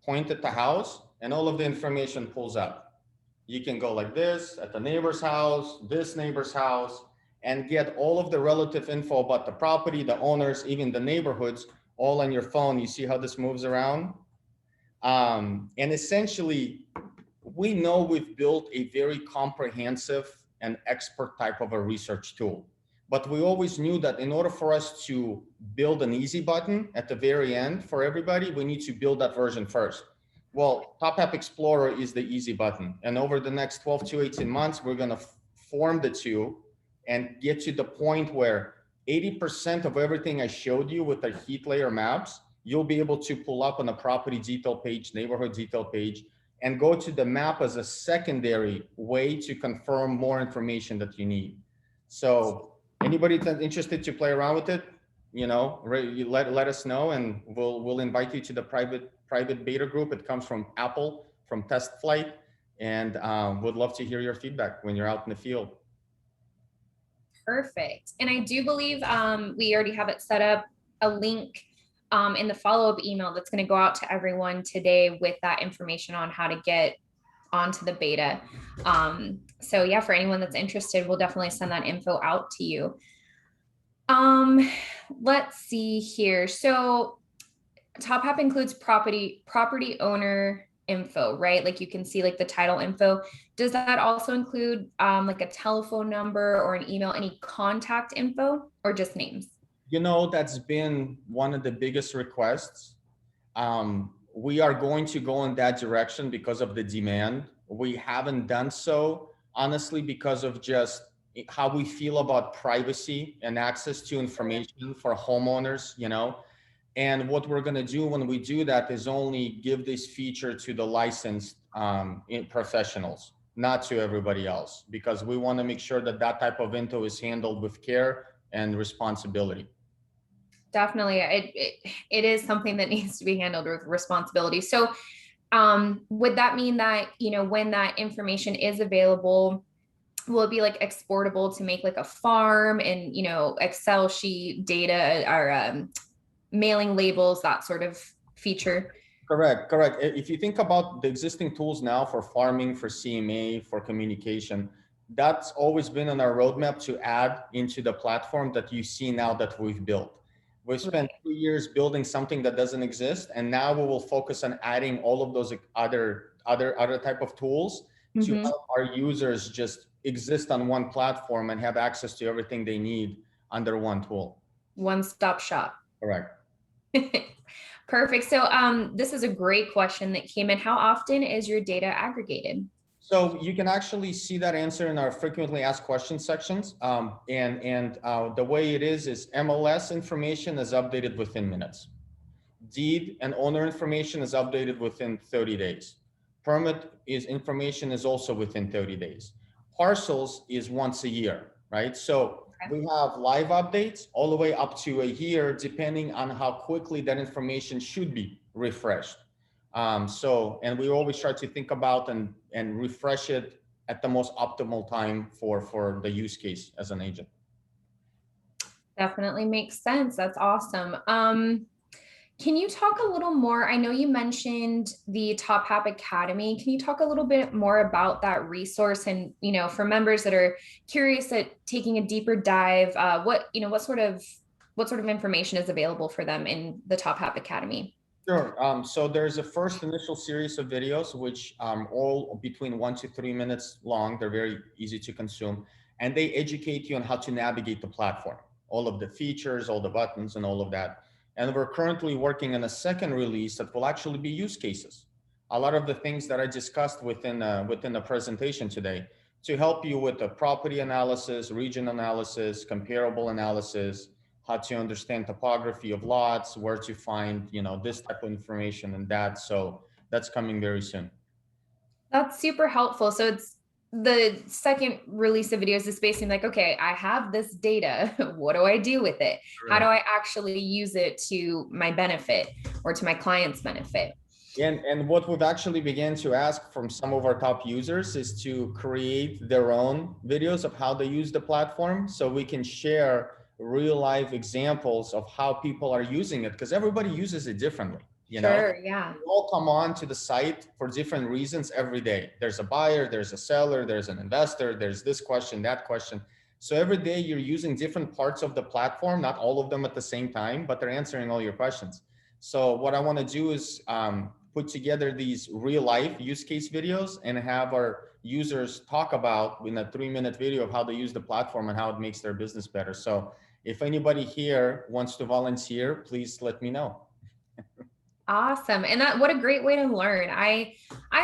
point at the house, and all of the information pulls up. You can go like this at the neighbor's house, this neighbor's house, and get all of the relative info about the property, the owners, even the neighborhoods, all on your phone. You see how this moves around? And essentially, we know we've built a very comprehensive and expert type of a research tool. But we always knew that in order for us to build an easy button at the very end for everybody, we need to build that version first. Well, TopHap Explorer is the easy button. And over the next 12 to 18 months, we're going to form the two and get to the point where 80% of everything I showed you with the heat layer maps, you'll be able to pull up on a property detail page, neighborhood detail page, and go to the map as a secondary way to confirm more information that you need. So anybody that's interested to play around with it, you know, let us know, and we'll invite you to the private beta group. It comes from Apple, from Test Flight, and would love to hear your feedback when you're out in the field. Perfect. And I do believe we already have it set up, a link in the follow-up email that's going to go out to everyone today with that information on how to get onto the beta. So yeah, for anyone that's interested, we'll definitely send that info out to you. Let's see here. So TopHap includes property owner info, right? Like you can see like the title info. Does that also include like a telephone number or an email, any contact info, or just names? You know, that's been one of the biggest requests. We are going to go in that direction because of the demand. We haven't done so, honestly, because of just how we feel about privacy and access to information for homeowners, you know. And what we're going to do when we do that is only give this feature to the licensed professionals, not to everybody else, because we want to make sure that that type of info is handled with care and responsibility. Definitely. It is something that needs to be handled with responsibility. So would that mean that, you know, when that information is available, will it be like exportable to make like a farm and, you know, Excel sheet data or mailing labels, that sort of feature? Correct. If you think about the existing tools now for farming, for CMA, for communication, that's always been on our roadmap to add into the platform that you see now that we've built. We've spent 2 years building something that doesn't exist, and now we will focus on adding all of those other type of tools to help our users just exist on one platform and have access to everything they need under one tool. One-stop shop. Correct. Perfect. So this is a great question that came in. How often is your data aggregated? So you can actually see that answer in our frequently asked questions sections. The way it is MLS information is updated within minutes. Deed and owner information is updated within 30 days. Permit information is also within 30 days. Parcels is once a year, right? So we have live updates all the way up to a year, depending on how quickly that information should be refreshed. And we always try to think about and refresh it at the most optimal time for the use case as an agent. Definitely makes sense. That's awesome. Can you talk a little more? I know you mentioned the TopHap Academy. Can you talk a little bit more about that resource? And, you know, for members that are curious at taking a deeper dive, what sort of information is available for them in the TopHap Academy? Sure. So there's a first initial series of videos, which all between 1 to 3 minutes long. They're very easy to consume, and they educate you on how to navigate the platform, all of the features, all the buttons, and all of that. And we're currently working on a second release that will actually be use cases. A lot of the things that I discussed within the presentation today to help you with the property analysis, region analysis, comparable analysis, how to understand topography of lots, where to find, you know, this type of information and that. So that's coming very soon. That's super helpful. So it's the second release of videos is basically like, okay, I have this data. What do I do with it? How do I actually use it to my benefit or to my client's benefit? And what we've actually began to ask from some of our top users is to create their own videos of how they use the platform, so we can share real life examples of how people are using it, because everybody uses it differently. You know, Yeah. we all come on to the site for different reasons every day. There's a buyer, there's a seller, there's an investor, there's this question, that question. So every day you're using different parts of the platform, not all of them at the same time, but they're answering all your questions. So what I want to do is put together these real life use case videos and have our users talk about in a 3-minute video of how they use the platform and how it makes their business better. So if anybody here wants to volunteer, please let me know. Awesome. And that, what a great way to learn. I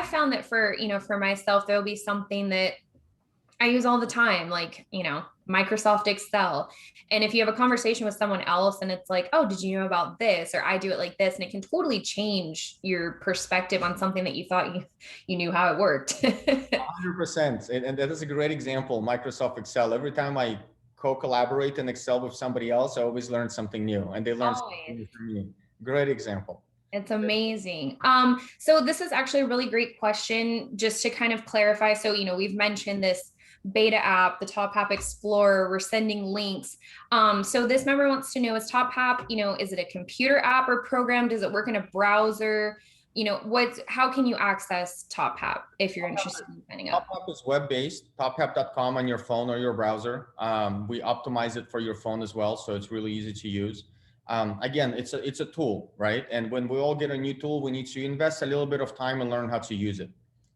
found that for, for myself, there'll be something that I use all the time, like, Microsoft Excel. And if you have a conversation with someone else and it's like, oh, did you know about this? Or I do it like this. And it can totally change your perspective on something that you thought you knew how it worked. 100%. And that is a great example, Microsoft Excel. Every time I co-collaborate in Excel with somebody else, I always learn something new, and they learn something new from me. Great example. It's amazing. So this is actually a really great question, just to kind of clarify. So, we've mentioned this beta app, the TopHap Explorer, we're sending links. So this member wants to know, is TopHap, is it a computer app or program? Does it work in a browser? How can you access TopHap if you're interested in signing up? TopHap is web-based, tophap.com on your phone or your browser. We optimize it for your phone as well, so it's really easy to use. Again, it's a tool, right? And when we all get a new tool, we need to invest a little bit of time and learn how to use it.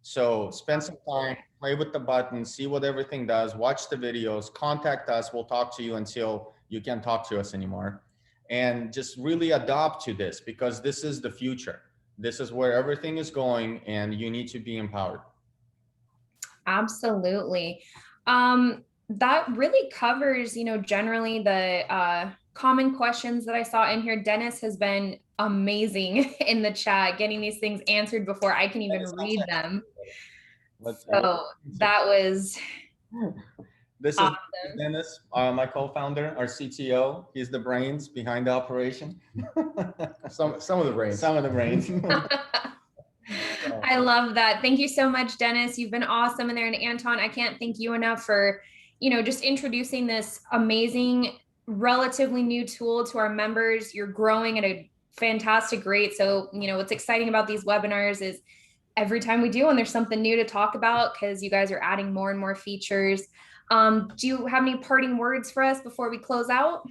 So spend some time, play with the buttons, see what everything does, watch the videos, contact us. We'll talk to you until you can't talk to us anymore. And just really adopt to this, because this is the future. This is where everything is going, and you need to be empowered. Absolutely. That really covers, generally the common questions that I saw in here. Dennis has been amazing in the chat, getting these things answered before I can even read them. So that was this awesome. Is Dennis, my co-founder, our CTO. He's the brains behind the operation. some of the brains. Some of the brains. I love that. Thank you so much, Dennis. You've been awesome in there. And Anton, I can't thank you enough for, just introducing this amazing, relatively new tool to our members. You're growing at a fantastic rate. So, what's exciting about these webinars is every time we do one, there's something new to talk about, because you guys are adding more and more features. Do you have any parting words for us before we close out?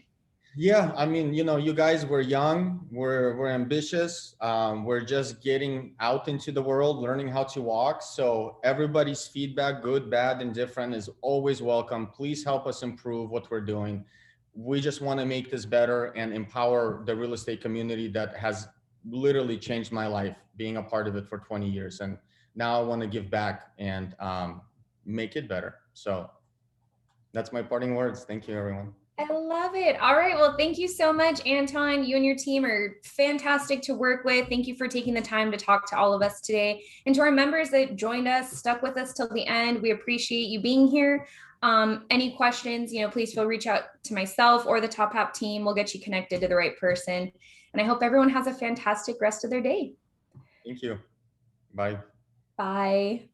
Yeah, I mean, you guys, we're young, we're ambitious, we're just getting out into the world, learning how to walk. So everybody's feedback, good, bad, indifferent, is always welcome. Please help us improve what we're doing. We just want to make this better and empower the real estate community that has literally changed my life, being a part of it for 20 years. And now I want to give back and make it better. So that's my parting words. Thank you, everyone. I love it. All right. Well, thank you so much, Anton. You and your team are fantastic to work with. Thank you for taking the time to talk to all of us today. And to our members that joined us, stuck with us till the end, we appreciate you being here. Any questions, please feel reach out to myself or the TopHap team. We'll get you connected to the right person. And I hope everyone has a fantastic rest of their day. Thank you. Bye. Bye.